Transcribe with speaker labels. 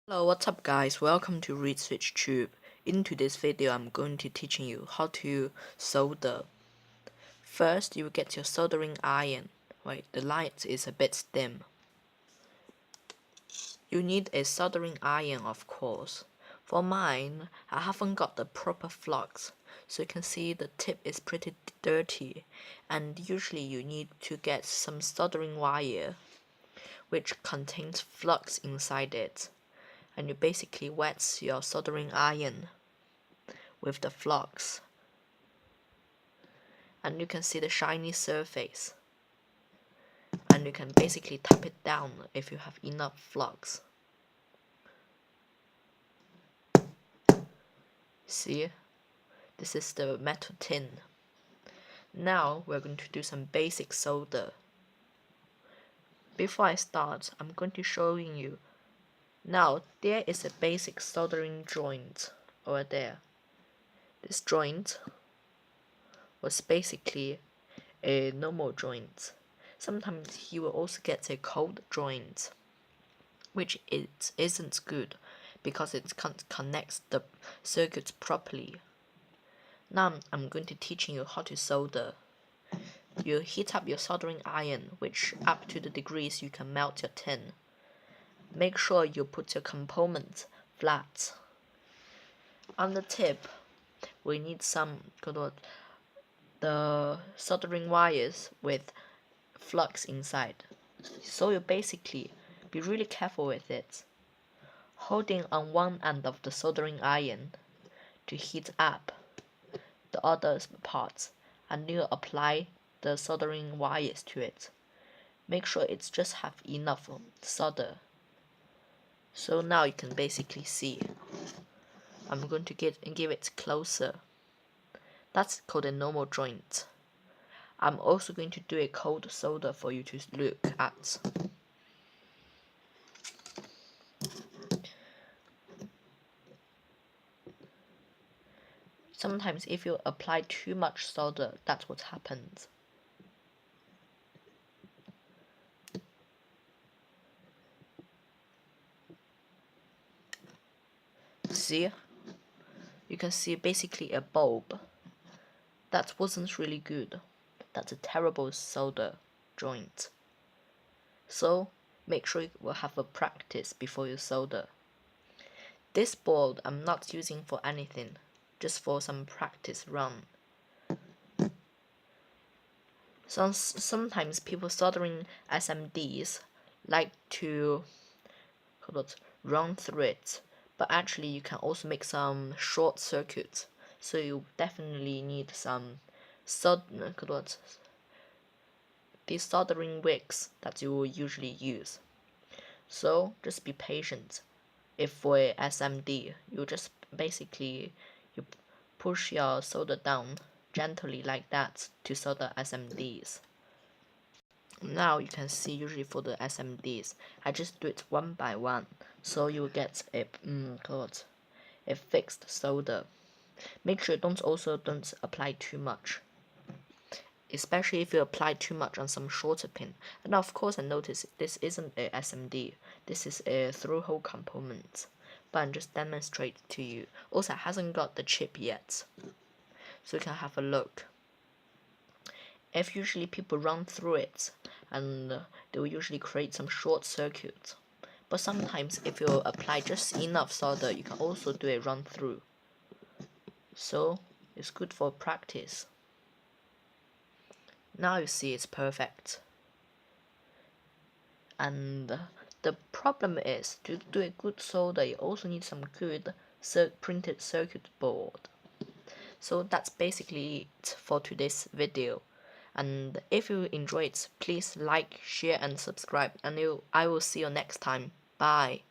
Speaker 1: Hello, what's up guys? Welcome to Read Switch Tube. In today's video, I'm going to teaching you how to solder. First, you will get your soldering iron. Wait, the light is a bit dim. You need a soldering iron, of course. For mine, I haven't got the proper flux, so you can see the tip is pretty dirty. And usually you need to get some soldering wire, which contains flux inside it. And you basically wet your soldering iron with the flux, and you can see the shiny surface, and you can basically tap it down if you have enough flux. See, this is the metal tin. Now we're going to do some basic solder. Before I start, I'm going to showing you. Now there is a basic soldering joint over there. This joint was basically a normal joint. Sometimes you will also get a cold joint, which isn't good because it can't connect the circuits properly. Now I'm going to teaching you how to solder. You heat up your soldering iron, which up to the degrees you can melt your tin. Make sure you put your components flat. On the tip, we need some the soldering wires with flux inside. So you basically be really careful with it, holding on one end of the soldering iron to heat up the other parts, and you apply the soldering wires to it. Make sure it's just have enough solder. So now you can basically see. I'm going to give it closer. That's called a normal joint. I'm also going to do a cold solder for you to look at. Sometimes if you apply too much solder, that's what happens. See? You can see basically a bulb. That wasn't really good. That's a terrible solder joint. So make sure you will have a practice before you solder. This board I'm not using for anything, just for some practice run. Sometimes people soldering SMDs like to run through it, but actually you can also make some short circuits, so you definitely need some these soldering wicks that you will usually use. So just be patient. If for a SMD, you just basically you push your solder down gently like that to solder SMDs. Now you can see usually for the SMDs, I just do it one by one, so you get a fixed solder. Make sure don't apply too much, especially if you apply too much on some shorter pin. And of course I notice this isn't a SMD, this is a through hole component, but I'm just demonstrate to you. Also it hasn't got the chip yet, so you can have a look. If usually people run through it, and they will usually create some short circuits. But sometimes if you apply just enough solder, you can also do a run through. So it's good for practice. Now you see it's perfect. And the problem is, to do a good solder, you also need some good printed circuit board. So that's basically it for today's video. And if you enjoyed, please like, share and subscribe, and I will see you next time. Bye.